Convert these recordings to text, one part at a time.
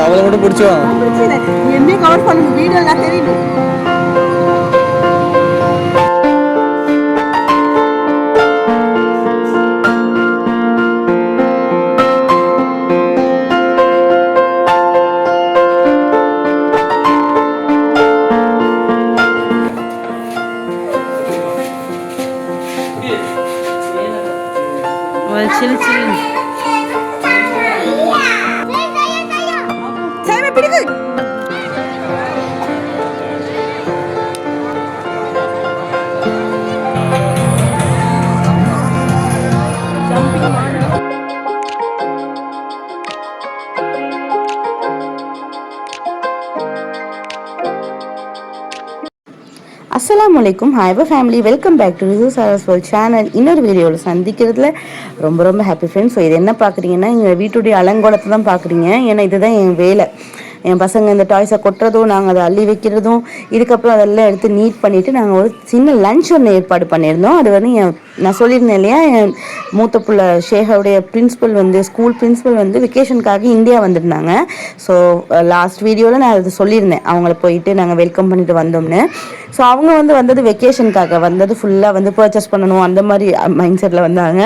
அவளை மட்டும் பிடிச்சோம். என்ன கவர் பண்ணுங்க, வீடியோ எல்லாம் தெரியும். சிலு சிலு அஸ்ஸலாமுஅலைக்கும். Hi family, welcome back to ரிசு சாரஸ் வேர்ல்ட் சேனல். இன்னொரு வீடியோவில் சந்திக்கிறதுல ரொம்ப ரொம்ப ஹாப்பி ஃப்ரெண்ட்ஸ். ஸோ இது என்ன பார்க்குறீங்கன்னா, எங்கள் வீட்டுடைய அலங்கோலத்தை தான் பார்க்குறீங்க. ஏன்னா இதுதான் என் வேலை. என் பசங்க இந்த டாய்ஸை கொட்டுறதும், நாங்கள் அதை அள்ளி வைக்கிறதும், இதுக்கப்புறம் அதெல்லாம் எடுத்து நீட் பண்ணிவிட்டு நாங்கள் ஒரு சின்ன லஞ்ச் ஒன்று ஏற்பாடு பண்ணியிருந்தோம். அது வந்து நான் சொல்லியிருந்தேன் இல்லையா, என் மூத்த பிள்ளை ஷேகாவுடைய பிரின்ஸிபல் வந்து ஸ்கூல் பிரின்ஸிபல் வந்து வெக்கேஷனுக்காக இந்தியா வந்திருந்தாங்க. ஸோ லாஸ்ட் வீடியோவில் நான் அதை சொல்லியிருந்தேன், அவங்கள போயிட்டு நாங்கள் வெல்கம் பண்ணிட்டு வந்தோம்னு. ஸோ அவங்க வந்து வந்தது வெக்கேஷனுக்காக வந்தது, ஃபுல்லாக வந்து பர்ச்சேஸ் பண்ணணும் அந்த மாதிரி மைண்ட் செட்டில் வந்தாங்க.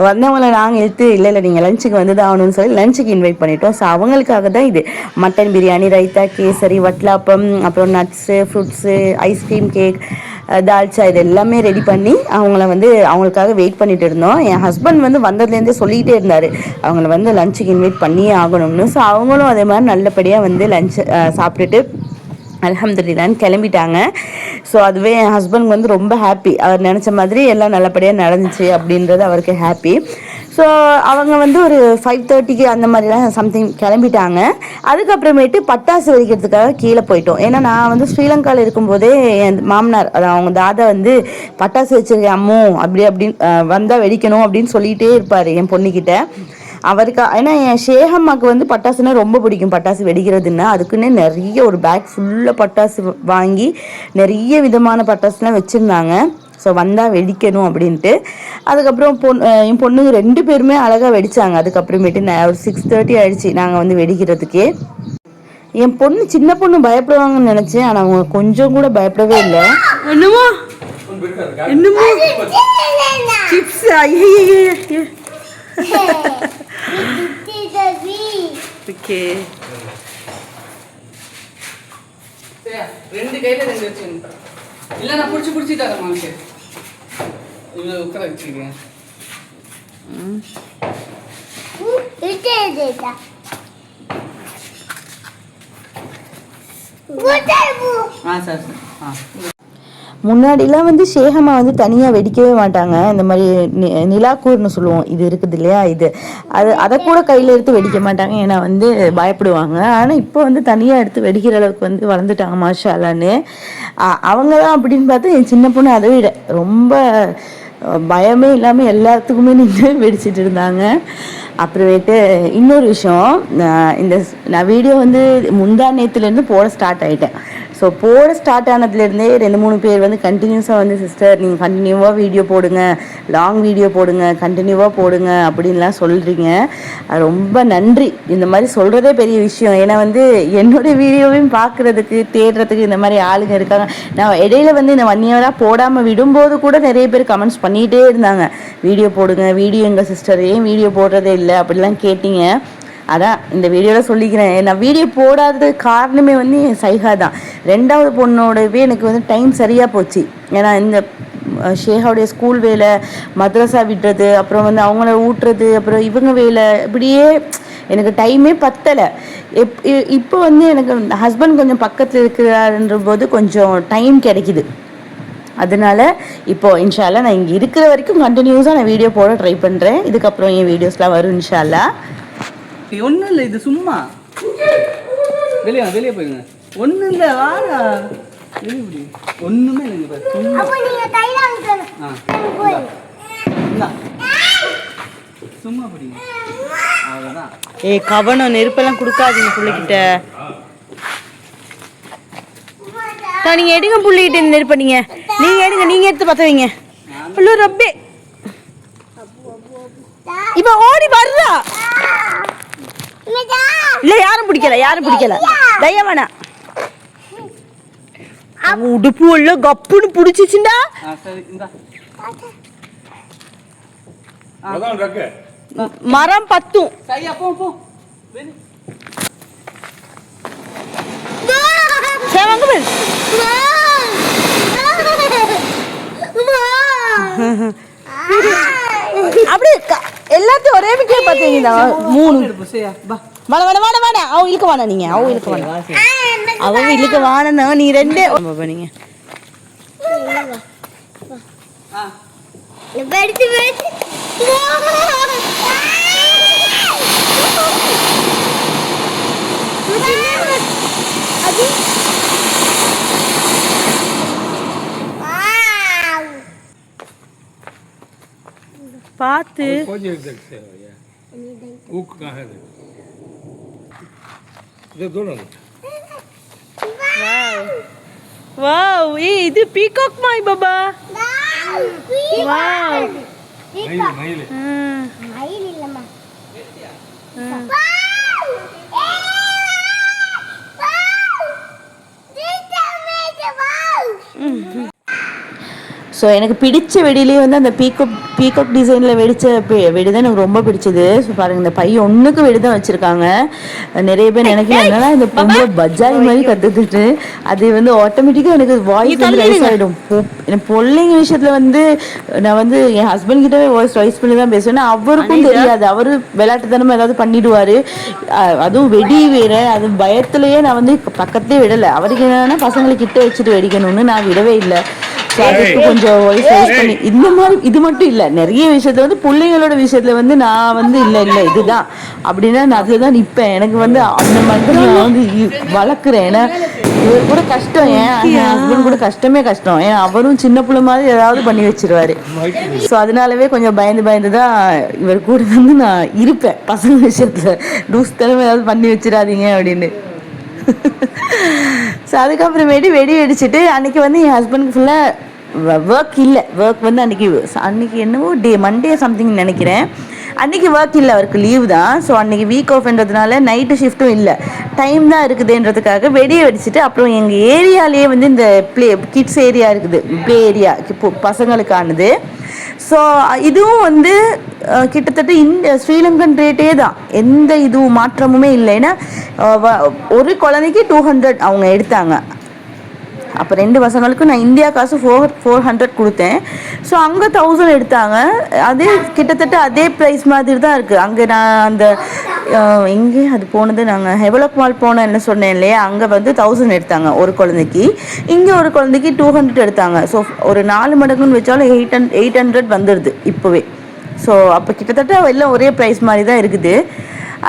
வந்தவங்களை நாங்கள் எடுத்து இல்லை நீங்கள் லஞ்சுக்கு வந்து தான் ஆகணும்னு சொல்லி லஞ்சுக்கு இன்வைட் பண்ணிட்டோம். ஸோ அவங்களுக்காக தான் இது மட்டன் பிரியாணி, ரைத்தா, கேசரி, வட்லாப்பம், அப்புறம் nuts, fruits, ice cream, cake, dalcha, இது எல்லாமே ரெடி பண்ணி அவங்களுக்காக வெயிட் பண்ணிட்டு இருந்தோம். என் ஹஸ்பண்ட் வந்து வந்ததுலேருந்தே சொல்லிகிட்டே இருந்தார், அவங்கள வந்து லஞ்சுக்கு இன்வைட் பண்ணியே ஆகணும்னு. ஸோ அவங்களும் அதே மாதிரி நல்லபடியாக வந்து லஞ்ச் சாப்பிட்டுட்டு அல்ஹம்துலில்லாஹ்னு கிளம்பிட்டாங்க. ஸோ அதுவே என் ஹஸ்பண்ட் வந்து ரொம்ப ஹாப்பி. அவர் நினச்ச மாதிரி எல்லாம் நல்லபடியாக நடந்துச்சு அப்படின்றது அவருக்கு ஹாப்பி. ஸோ அவங்க வந்து ஒரு 5:30க்கு அந்த மாதிரிலாம் சம்திங் கிளம்பிட்டாங்க. அதுக்கப்புறமேட்டு பட்டாசு வெடிக்கிறதுக்காக கீழே போயிட்டோம். ஏன்னா நான் வந்து ஸ்ரீலங்காவில் இருக்கும்போதே என் மாமனார், அது அவங்க தாதா வந்து பட்டாசு வச்சிருக்கேன் அம்மோ அப்படின்னு வந்தால் வெடிக்கணும் அப்படின்னு சொல்லிகிட்டே இருப்பார் என் பொண்ணுக்கிட்ட. அவருக்கு ஏன்னா என் ஷேகம்மாவுக்கு வந்து பட்டாசுனா ரொம்ப பிடிக்கும், பட்டாசு வெடிக்கிறதுன்னா. அதுக்குன்னே நிறைய ஒரு பேக் ஃபுல்லாக பட்டாசு வாங்கி நிறைய விதமான பட்டாசுலாம் வச்சுருந்தாங்க. ஸோ வந்தால் வெடிக்கணும் அப்படின்ட்டு. அதுக்கப்புறம் என் பொண்ணுங்க 2 பேருமே அழகாக வெடித்தாங்க. அதுக்கப்புறமேட்டு ஒரு 6:30 ஆயிடுச்சு நாங்கள் வந்து வெடிக்கிறதுக்கே. என் பொண்ணு சின்ன பொண்ணு பயப்படுவாங்கன்னு நினச்சேன், ஆனால் அவங்க கொஞ்சம் கூட பயப்படவே இல்லை. என்னமோ என்னமோ சிப்ஸ் ஓகே. ரெண்டு கையில ரெண்டு வச்சு இல்லை, நான் பிடிச்சி தரேன் மாமிக்கு. இவ்வளோ உட்கார வச்சுருக்கேன். சார் முன்னாடிலாம் வந்து ஷேகம்மா வந்து தனியாக வெடிக்கவே மாட்டாங்க. இந்த மாதிரி நிலாக்கூர்னு சொல்லுவோம், இது இருக்குது இல்லையா, அதை கூட கையில் எடுத்து வெடிக்க மாட்டாங்க, ஏன்னா வந்து பயப்படுவாங்க. ஆனால் இப்போ வந்து தனியாக எடுத்து வெடிக்கிற அளவுக்கு வந்து வளர்ந்துட்டாங்க மாஷா அல்லான்னு. அவங்க தான் அப்படின்னு பார்த்தா என் சின்ன பொண்ணு அதை விட ரொம்ப பயமே இல்லாமல் எல்லாத்துக்குமே நின்று வெடிச்சிட்டு இருந்தாங்க. அப்புறமேட்டு இன்னொரு விஷயம், நான் வீடியோ வந்து முந்தா நேற்றுலேருந்து போட ஸ்டார்ட் ஆகிட்டேன். ஸோ போட ஸ்டார்ட் ஆனதுலேருந்தே 2-3 பேர் வந்து கண்டினியூஸாக வந்து சிஸ்டர் நீங்கள் கண்டினியூவாக வீடியோ போடுங்க, லாங் வீடியோ போடுங்க, கண்டினியூவாக போடுங்க அப்படின்லாம் சொல்கிறீங்க. ரொம்ப நன்றி. இந்த மாதிரி சொல்கிறதே பெரிய விஷயம். ஏன்னா வந்து என்னுடைய வீடியோவையும் பார்க்குறதுக்கு தேடுறதுக்கு இந்த மாதிரி ஆளுங்க இருக்காங்க. நான் இடையில வந்து இந்த 1 இயராக போடாமல் விடும்போது கூட நிறைய பேர் கமெண்ட்ஸ் பண்ணிகிட்டே இருந்தாங்க, வீடியோ போடுங்க, வீடியோ எங்கள் சிஸ்டர் ஏன் வீடியோ போடுறதே இல்லை அப்படிலாம் கேட்டிங்க. அதான் இந்த வீடியோவில் சொல்லிக்கிறேன், நான் வீடியோ போடாதது காரணமே வந்து என் சைகா தான். 2வது பொண்ணோடவே எனக்கு வந்து டைம் சரியாக போச்சு. ஏன்னா இந்த ஷேகாவுடைய ஸ்கூல் வேலை, மദ്രസா விடுறது, அப்புறம் வந்து அவங்கள ஊட்டுறது, அப்புறம் இவங்க வேலை, இப்படியே எனக்கு டைமே பத்தலை. இப்போ வந்து எனக்கு ஹஸ்பண்ட் கொஞ்சம் பக்கத்தில் இருக்கிறாருன்ற போது கொஞ்சம் டைம் கிடைக்குது. அதனால இப்போது இன்ஷால்லா நான் இங்கே இருக்கிற வரைக்கும் கண்டினியூஸாக நான் வீடியோ போட ட்ரை பண்ணுறேன். இதுக்கப்புறம் என் வீடியோஸ்லாம் வரும் இன்ஷால்லா. ஒன்றும் இல்லை, இது சும்மா வெளியே போயிருங்க. ஒன்றும் இல்லை, வாடா வெளியே. ஒன்றுமே இல்லைங்க, சும்மா பிடிங்க, அவ்வளோதான். கவனம், நெருப்பெல்லாம் கொடுக்காதீங்க பிள்ளைகிட்ட. நீங்கள் எடுங்க பிள்ளைகிட்ட நெருப்ப, நீங்கள் எடுங்க, நீங்கள் எடுத்து பற்ற வைங்க. ரப்பே இப்ப ஓடி வர்றா. இல்ல யாரும் பிடிக்கல தயவானா உடுப்பு உள்ள கப்புன்னு பிடிச்சிச்சுண்டா. மரம் பத்தும். அப்படி எல்லாத்தையும் ஒரே மிக்கே பாத்தீங்கன்னா 3 வாட அவ இழுக்க வாணா நீங்க அவ இழுக்க வாணா நீ 2 நீங்க பார்த்து வாவ் இது பீகாக் மாய் பாபா. வாவ் மயில் இல்லம்மா. ஸோ எனக்கு பிடிச்ச வெடியிலே வந்து அந்த பீகாக் டிசைனில் வெடித்த வெடி தான் எனக்கு ரொம்ப பிடிச்சது. ஸோ பாருங்கள் இந்த பையன் ஒன்றுக்கு வெடி தான் வச்சுருக்காங்க. நிறைய பேர் நினைக்கிறேன் என்னன்னா இந்த பொம்பளை பஜாரி மாதிரி கற்றுக்கிட்டு அது வந்து ஆட்டோமேட்டிக்காக எனக்கு வாய்ஸ் வந்து ரைஸ் ஆகிடும். எனக்கு பிள்ளைங்க விஷயத்தில் வந்து நான் வந்து என் ஹஸ்பண்ட் கிட்டவே வாய்ஸ் ரைஸ் பண்ணி தான் பேசுவேன். அவருக்கும் தெரியாது, அவர் விளையாட்டுத்தனமாக ஏதாவது பண்ணிடுவார். அதுவும் வெடி வேறு, அது பயத்துலேயே நான் வந்து பக்கத்துலேயே விடலை. அவருக்கு என்னன்னா பசங்களை கிட்ட வச்சுட்டு வெடிக்கணும்னு நான் விடவே இல்லை. அதுக்கு கொஞ்சம் வாய்ஸ் ரைஸ் பண்ணி இந்த மாதிரி இது மட்டும் இல்லை, நிறைய விஷயத்துல வந்து பிள்ளைங்களோட விஷயத்துல வந்து நான் வந்து இல்லை இதுதான் அப்படின்னா நான் அதுதான் நிற்பேன். எனக்கு வந்து அந்த மாதிரி நான் வந்து வளர்க்குறேன். ஏன்னா இவர் கூட கஷ்டம், என் ஹஸ்பண்ட் கூட கஷ்டம். ஏன்னா அவரும் சின்ன பிள்ளை மாதிரி ஏதாவது பண்ணி வச்சிருவாரு. ஸோ அதனாலவே கொஞ்சம் பயந்து தான் இவர் கூட வந்து நான் இருப்பேன். பசங்க விஷயத்துல லூஸ் தரமே ஏதாவது பண்ணி வச்சிடாதீங்க அப்படின்னு. ஸோ அதுக்கப்புறமேட்டு வெடி வெடிச்சிட்டு அன்றைக்கி வந்து என் ஹஸ்பண்டுக்கு ஃபுல்லாக ஒர்க் வந்து அன்றைக்கி என்னவோ மண்டே சம்திங் நினைக்கிறேன். அன்றைக்கி ஒர்க் இல்லை, அவருக்கு லீவ் தான். ஸோ அன்றைக்கி வீக் ஆஃப்ன்றதுனால நைட்டு ஷிஃப்ட்டும் இல்லை, டைம் தான் இருக்குதுன்றதுக்காக வெடியை வெடிச்சிட்டு அப்புறம் எங்கள் ஏரியாலேயே வந்து இந்த கிட்ஸ் ஏரியா இருக்குது, ப்ளே ஏரியா பசங்களுக்கானது. ஸோ இதுவும் வந்து கிட்டத்தட்ட இந்த ஸ்ரீலங்கன் ரேட்டே தான், எந்த இதுவும் மாற்றமுமே இல்லை. ஏன்னா ஒரு குழந்தைக்கு 200 அவங்க எடுத்தாங்க. அப்போ 2 பசங்களுக்கும் நான் இந்தியா காசு 400 கொடுத்தேன். ஸோ அங்கே 1000 எடுத்தாங்க. அதே கிட்டத்தட்ட அதே ப்ரைஸ் மாதிரி தான் இருக்குது. அங்கே நான் அந்த எங்கே அது போனது, நாங்கள் ஹெவலக் மால் போனோம் என்ன சொன்னேன் இல்லையா, அங்கே வந்து 1000 எடுத்தாங்க ஒரு குழந்தைக்கு. இங்கே ஒரு குழந்தைக்கு 200 எடுத்தாங்க. ஸோ ஒரு 4 மடங்குன்னு வச்சாலும் 800 வந்துடுது இப்போவே. ஸோ அப்போ கிட்டத்தட்ட எல்லாம் ஒரே ப்ரைஸ் மாதிரி தான் இருக்குது.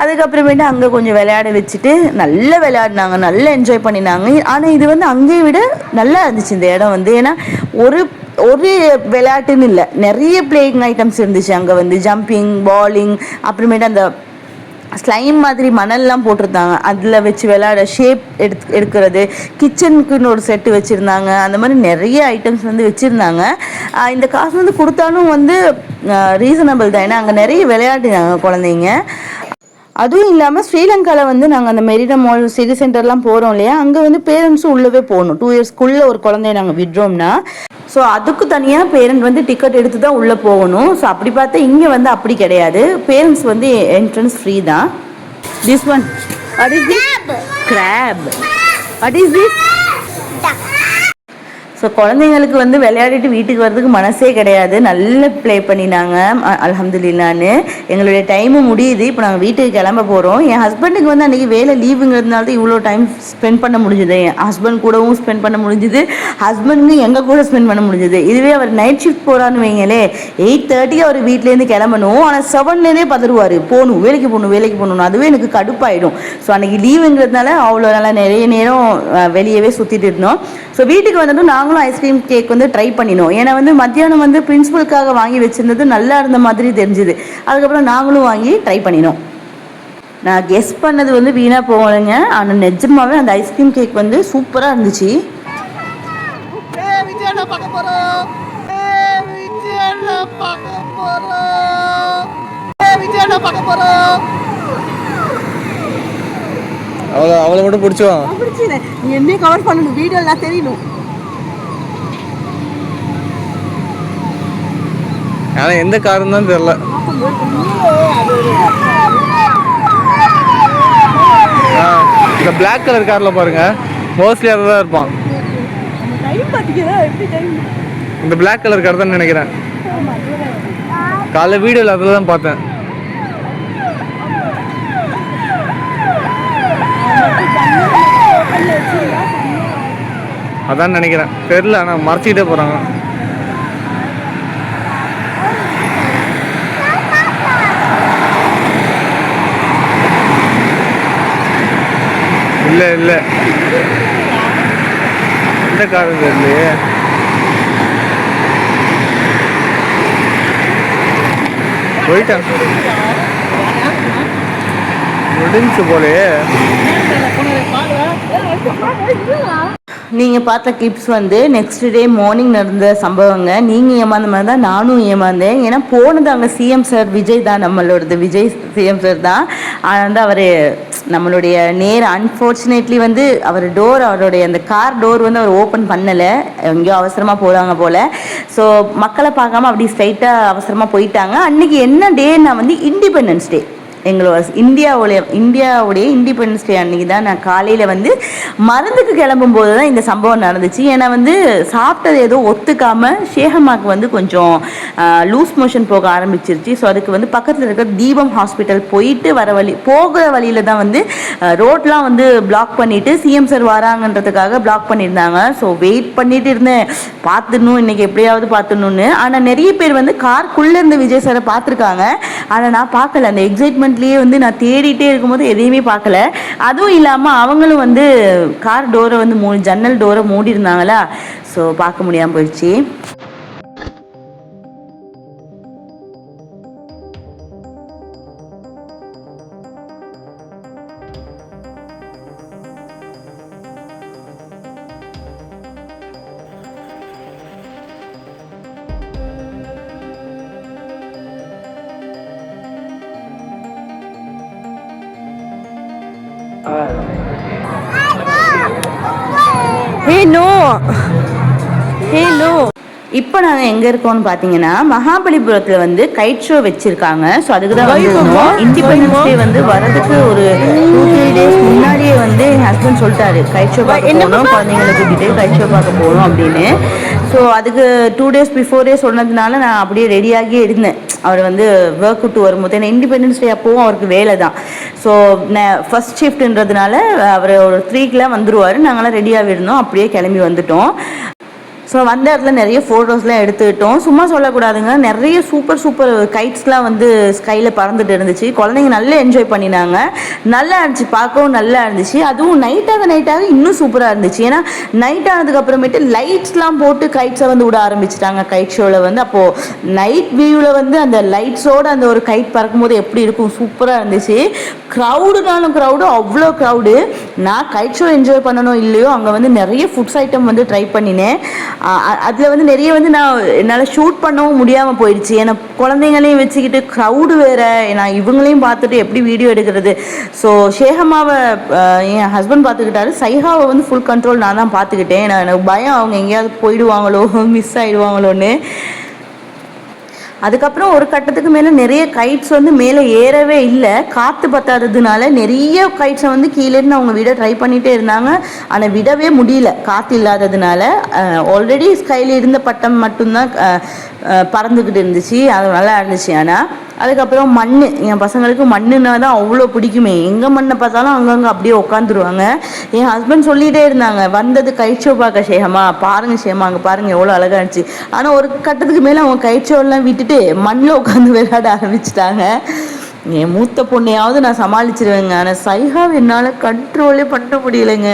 அதுக்கப்புறமேட்டு அங்கே கொஞ்சம் விளையாட வச்சுட்டு நல்லா விளையாடினாங்க, நல்லா என்ஜாய் பண்ணினாங்க. ஆனால் இது வந்து அங்கேயே விட நல்லா இருந்துச்சு இந்த இடம் வந்து. ஏன்னா ஒரு விளையாட்டுன்னு இல்லை, நிறைய பிளேயிங் ஐட்டம்ஸ் இருந்துச்சு. அங்கே வந்து ஜம்பிங், பாலிங், அப்புறமேட்டு அந்த ஸ்லைம் மாதிரி மணல்லாம் போட்டிருந்தாங்க, அதில் வச்சு விளையாட ஷேப் எடுக்கிறது, கிச்சனுக்குன்னு ஒரு செட்டு வச்சுருந்தாங்க. அந்த மாதிரி நிறைய ஐட்டம்ஸ் வந்து வச்சுருந்தாங்க. இந்த காசு வந்து கொடுத்தாலும் வந்து ரீசனபிள் தான், ஏன்னா அங்கே நிறைய விளையாடினாங்க குழந்தைங்க. அதுவும் இல்லாமல் ஸ்ரீலங்காவில் வந்து நாங்கள் அந்த மெரினா மால் சிட்டி சென்டர்லாம் போகிறோம் இல்லையா, அங்கே வந்து பேரண்ட்ஸும் உள்ளவே போகணும். 2 இயர்ஸ்க்குள்ளே ஒரு குழந்தைய நாங்கள் விடுறோம்னா ஸோ அதுக்கு தனியாக பேரண்ட் வந்து டிக்கெட் எடுத்து தான் உள்ளே போகணும். ஸோ அப்படி பார்த்தா இங்கே வந்து அப்படி கிடையாது, பேரண்ட்ஸ் வந்து என்ட்ரன்ஸ் ஃப்ரீ தான். This one what is this? Crab. What is this? So குழந்தைங்களுக்கு வந்து விளையாடிட்டு வீட்டுக்கு வர்றதுக்கு மனசே கிடையாது, நல்ல ப்ளே பண்ணினாங்க அல்ஹம்துலில்லான்னு. எங்களுடைய டைமும் முடியுது, இப்போ நாங்கள் வீட்டுக்கு கிளம்ப போகிறோம். என் ஹஸ்பண்டுக்கு வந்து அன்றைக்கி வேலை லீவுங்கிறதுனால தான் இவ்வளோ டைம் ஸ்பெண்ட் பண்ண முடிஞ்சுது. என் ஹஸ்பண்ட் கூடவும் ஸ்பெண்ட் பண்ண முடிஞ்சுது, ஹஸ்பண்டுக்கு எங்கள் கூட ஸ்பெண்ட் பண்ண முடிஞ்சுது. இதுவே அவர் நைட் ஷிஃப்ட் போகிறான்னு வைங்களே, 8:30 அவர் வீட்டிலேருந்து கிளம்பணும். ஆனால் 7லேருந்தே பதறுவார், வேலைக்கு போகணும். அதுவே எனக்கு கடுப்பாயிடும். ஸோ அன்றைக்கி லீவுங்கிறதுனால அவ்வளோ நல்லா நிறைய நேரம் வெளியவே சுற்றிட்டு இருந்தோம். ஸோ வீட்டுக்கு வந்துட்டு நாங்களும் ஐஸ்கிரீம் கேக் வந்து ட்ரை பண்ணினோம். ஏன்னா வந்து மத்தியானம் வந்து பிரின்சிபலுக்காக வாங்கி வச்சுருந்தது நல்லா இருந்த மாதிரி தெரிஞ்சுது. அதுக்கப்புறம் நாங்களும் வாங்கி ட்ரை பண்ணினோம். நான் கெஸ் பண்ணது வந்து வீணாக போகலைங்க, ஆனால் நிஜமாவே அந்த ஐஸ்கிரீம் கேக் வந்து சூப்பராக இருந்துச்சு. பார்க்க போகிறோம் அவளை மட்டும் பிடிச்சோம். நீ என்ன கவர் பண்ணணும், வீடியோ எல்லாம் தெரியணும். ஆனா எந்த காருன்னு தான் தெரியல. இந்த பிளாக் கலர் கார்ல பாருங்க, மோஸ்ட்லி அதுதான் இருப்பான். இந்த பிளாக் கலர் கார் தான் நினைக்கிறேன். காலைல வீடியோல அதில் தான் பார்த்தேன். அதான் நினைக்கிறேன், தெரியல. ஆனால் மறைச்சிக்கிட்டே போகிறாங்க. இல்லை இல்லை, இந்த கார் இல்லையே. போயிட்டான், முடிஞ்சு போலையே. நீங்கள் பார்த்த கிளிப்ஸ் வந்து நெக்ஸ்ட் டே மார்னிங் நடந்த சம்பவங்க. நீங்கள் ஏமாந்த மாதிரி தான் நானும் ஏமாந்தேன். ஏன்னா போனது அங்கே சிஎம் சார் விஜய் தான், நம்மளோடது விஜய் சிஎம் சார் தான். ஆனால் வந்து அவர் நம்மளுடைய அன்ஃபார்ச்சுனேட்லி வந்து அவர் அவருடைய அந்த கார் டோர் வந்து அவர் ஓப்பன் பண்ணலை, எங்கேயோ அவசரமாக போகிறாங்க போல். ஸோ மக்களை பார்க்காம அப்படி ஸ்ட்ரைட்டாக அவசரமாக போயிட்டாங்க. அன்றைக்கி என்ன டேன்னா வந்து இண்டிபெண்டன்ஸ் டே. எங்களோட இந்தியாவுடைய இண்டிபெண்டன்ஸ் டே அன்றைக்கி தான் நான் காலையில் வந்து மருந்துக்கு கிளம்பும்போது தான் இந்த சம்பவம் நடந்துச்சு. ஏன்னா வந்து சாப்பிட்டது ஏதோ ஒத்துக்காமல் ஷேகமாக்கு வந்து கொஞ்சம் லூஸ் மோஷன் போக ஆரம்பிச்சிருச்சு. ஸோ அதுக்கு வந்து பக்கத்தில் இருக்கிற தீபம் ஹாஸ்பிட்டல் போயிட்டு போகிற வழியில் தான் வந்து ரோட்லாம் வந்து பிளாக் பண்ணிவிட்டு சிஎம் சார் வராங்கன்றதுக்காக பிளாக் பண்ணியிருந்தாங்க. ஸோ வெயிட் பண்ணிட்டு இருந்தேன், பார்த்துடணும் இன்றைக்கி எப்படியாவது பார்த்துடணுன்னு. ஆனால் நிறைய பேர் வந்து கார்க்குள்ளே இருந்த விஜய் சாரை பார்த்துருக்காங்க, ஆனால் நான் பார்க்கல. அந்த எக்ஸைட்மெண்ட் வந்து நான் தேடிட்டே இருக்கும்போது எதையுமே பார்க்கல. அதுவும் இல்லாமல் அவங்களும் வந்து கார் டோரை வந்து ஜன்னல் டோரை மூடி இருந்தாங்களா, ஸோ பார்க்க முடியாமல் போயிடுச்சு. இப்போ நாங்கள் எங்கே இருக்கோம்னு பார்த்தீங்கன்னா மகாபலிபுரத்தில் வந்து கைட் ஷோ வச்சுருக்காங்க. ஸோ அதுக்கு தான் வந்து இண்டிபெண்டன்ஸ் டே வந்து வரதுக்கு ஒரு 2-3 டேஸ் முன்னாடியே வந்து என் ஹஸ்பண்ட் சொல்லிட்டாரு கைட் ஷோ பார்க்க போகணும், குழந்தைங்களை கூட்டிகிட்டு கைட் ஷோ பார்க்க போகணும் அப்படின்னு. ஸோ அதுக்கு 2 டேஸ் பிஃபோரே சொன்னதுனால நான் அப்படியே ரெடியாகியே இருந்தேன். அவர் வந்து ஒர்க் விட்டு வரும்போது, ஏன்னா இண்டிபெண்டன்ஸ் டே அப்போவும் அவருக்கு வேலை தான். ஸோ ஃபர்ஸ்ட் ஷிஃப்ட்ன்றதுனால அவர் ஒரு 3க்குலாம் வந்துடுவார். நாங்களாம் ரெடியாக இருந்தோம், அப்படியே கிளம்பி வந்துட்டோம். ஸோ வந்த இடத்துல நிறைய ஃபோட்டோஸ்லாம் எடுத்துக்கிட்டோம். சும்மா சொல்லக்கூடாதுங்க, நிறைய சூப்பர் கைட்ஸ்லாம் வந்து ஸ்கையில் பறந்துட்டு இருந்துச்சு. குழந்தைங்க நல்லா என்ஜாய் பண்ணினாங்க, நல்லா இருந்துச்சு, பார்க்கவும் நல்லா இருந்துச்சு. அதுவும் நைட்டாக இன்னும் சூப்பராக இருந்துச்சு. ஏன்னா நைட் ஆனதுக்கப்புறமேட்டு லைட்ஸ்லாம் போட்டு கைட்ஸை வந்து விட ஆரம்பிச்சிட்டாங்க கைட் ஷோவில் வந்து. அப்போது நைட் வியூவில் வந்து அந்த லைட்ஸோடு அந்த ஒரு கைட் பறக்கும்போது எப்படி இருக்கும், சூப்பராக இருந்துச்சு. க்ரௌடுனாலும் அவ்வளோ க்ரௌடு. நான் கைட் ஷோ என்ஜாய் பண்ணணும் இல்லையோ, அங்கே வந்து நிறைய ஃபுட்ஸ் ஐட்டம் வந்து ட்ரை பண்ணினேன். அதில் வந்து நிறைய வந்து என்னால் ஷூட் பண்ணவும் முடியாமல் போயிடுச்சு. ஏன்னா குழந்தைங்களையும் வச்சுக்கிட்டு க்ரௌடு வேறு, நான் இவங்களையும் பார்த்துட்டு எப்படி வீடியோ எடுக்கிறது. ஸோ ஷேகமாவை என் ஹஸ்பண்ட் பார்த்துக்கிட்டாரு, சைஹாவை வந்து ஃபுல் கண்ட்ரோல் நான் தான் பார்த்துக்கிட்டேன். எனக்கு பயம் அவங்க எங்கேயாவது போயிடுவாங்களோ, மிஸ் ஆகிடுவாங்களோன்னு. அதுக்கப்புறம் ஒரு கட்டத்துக்கு மேலே நிறைய கைட்ஸ் வந்து மேலே ஏறவே இல்லை, காற்று பத்தாததுனால நிறைய கைட்ஸை வந்து கீழேருந்து அவங்க விட ட்ரை பண்ணிகிட்டே இருந்தாங்க. ஆனால் விடவே முடியல காற்று இல்லாததுனால. ஆல்ரெடி ஸ்கையில் இருந்த பட்டம் மட்டும்தான் பறந்துக்கிட்டு இருந்துச்சு, அது நல்லா இருந்துச்சு. ஆனால் அதுக்கப்புறம் மண், என் பசங்களுக்கு மண்ணுன்னா தான் அவ்வளோ பிடிக்குமே. எங்கே மண்ணை பார்த்தாலும் அங்கங்கே அப்படியே உட்காந்துருவாங்க. என் ஹஸ்பண்ட் சொல்லிகிட்டே இருந்தாங்க, வந்தது கைட் ஷோ பார்க்க ஷேகமா, பாருங்கள் ஷேமா அங்கே பாருங்கள் எவ்வளோ அழகாக இருந்துச்சு. ஆனால் ஒரு கட்டத்துக்கு மேலே அவங்க கைட் ஷோலாம் விட்டுட்டு மண்ணில் உட்காந்து விளையாட ஆரம்பிச்சிட்டாங்க. என் மூத்த பொண்ணையாவது நான் சமாளிச்சிருவேங்க, ஆனால் சைஹாவை என்னால் கண்ட்ரோலே பண்ண முடியலைங்க.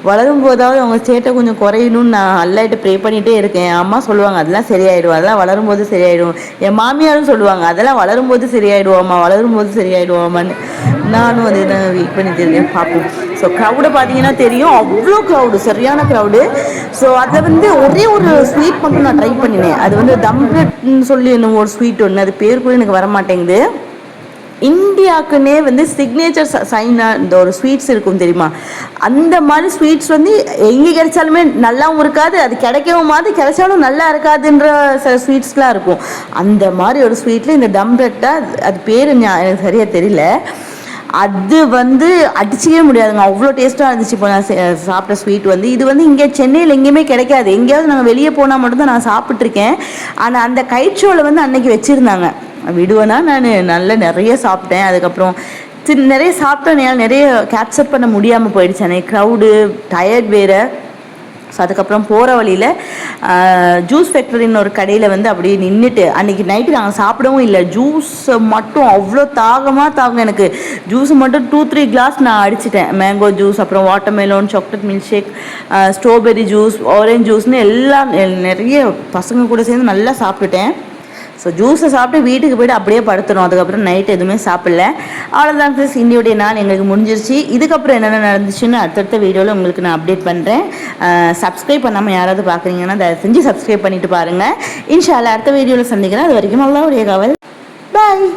வளரும் போதாவது அவங்க சேட்டை கொஞ்சம் குறையணும்னு நான் அல்லாட்ட ப்ரே பண்ணிகிட்டே இருக்கேன். என் அம்மா சொல்லுவாங்க அதெல்லாம் சரியாயிடும், அதெல்லாம் வளரும்போது சரியாயிடும். என் மாமியாரும் சொல்லுவாங்க அதெல்லாம் வளரும்போது சரியாயிடுவாம்மா, வளரும்போது சரியாயிடுவாமான்னு. நானும் அதை தான் வெயிட் பண்ணிட்டு இருக்கேன், பார்ப்போம். ஸோ க்ரௌடை பார்த்தீங்கன்னா தெரியும், அவ்வளோ க்ரௌடு, சரியான க்ரௌடு. ஸோ அதில் வந்து ஒரே ஒரு ஸ்வீட் மட்டும் நான் ட்ரை பண்ணினேன். அது வந்து தம் பிரெட்னு சொல்லி ஒரு ஸ்வீட் ஒன்று, அது பேர் கூட எனக்கு வர மாட்டேங்குது. இந்தியாவுக்குன்னே வந்து சிக்னேச்சர் சைனாக இந்த ஒரு ஸ்வீட்ஸ் இருக்கும் தெரியுமா, அந்த மாதிரி ஸ்வீட்ஸ் வந்து எங்கே கிடைச்சாலுமே நல்லாவும் இருக்காது, அது கிடைக்கவும் மாதிரி கிடைச்சாலும் நல்லா இருக்காதுன்ற சில ஸ்வீட்ஸ்லாம் இருக்கும். அந்த மாதிரி ஒரு ஸ்வீட்டில் இந்த டம் ரட்டா, அது பேர் எனக்கு சரியாக தெரியல, அது வந்து அடிச்சிக்கவே முடியாதுங்க, அவ்வளோ டேஸ்ட்டாக இருந்துச்சு. இப்போ நான் சாப்பிட்ட ஸ்வீட் வந்து இது வந்து இங்கே சென்னையில் எங்கேயுமே கிடைக்காது, எங்கேயாவது நாங்கள் வெளியே போனால் மட்டும்தான் நான் சாப்பிட்ருக்கேன். ஆனால் அந்த கைச்சோலை வந்து அன்னைக்கு வச்சுருந்தாங்க, விடுவேன்னா நான் நல்லா நிறைய சாப்பிட்டேன். அதுக்கப்புறம் நிறைய சாப்பிட்டேன், நிறைய கேப்சர் பண்ண முடியாமல் போயிடுச்சு, அன்னைக்கு க்ரௌடு டயர்ட் வேறு. ஸோ அதுக்கப்புறம் போகிற வழியில் ஜூஸ் ஃபேக்டரின்னு ஒரு கடையில் வந்து அப்படியே நின்றுட்டு, அன்றைக்கி நைட்டு நாங்கள் சாப்பிடவும் இல்லை, ஜூஸ் மட்டும் அவ்வளோ தாகம் எனக்கு. ஜூஸ் மட்டும் 2-3 கிளாஸ் நான் அடிச்சிட்டேன். மேங்கோ ஜூஸ், அப்புறம் watermelon, chocolate milk shake, strawberry juice, orange ஜூஸ்னு எல்லாம் நிறைய பசங்க கூட சேர்ந்து நல்லா சாப்பிட்டுட்டேன். ஸோ ஜூஸை சாப்பிட்டு வீட்டுக்கு போய்ட்டு அப்படியே படுத்துடும். அதுக்கப்புறம் நைட் எதுவுமே சாப்பிடல. அவ்வளோதான் ஃப்ரெண்ட்ஸ், இந்தியோடைய நாள் எங்களுக்கு முடிஞ்சிருச்சு. இதுக்கப்புறம் என்னென்ன நடந்துச்சுன்னு அடுத்தடுத்த வீடியோவில் உங்களுக்கு நான் அப்டேட் பண்ணுறேன். சப்ஸ்கிரைப் பண்ணாமல் யாராவது பார்க்குறீங்கன்னா தயவு செஞ்சு சப்ஸ்கிரைப் பண்ணிவிட்டு பாருங்கள். இன்ஷா அல்லாஹ் அடுத்த வீடியோவில் சந்திக்கிறேன். அது வரைக்கும் அல்லாஹ்வுடைய காவல். பாய்.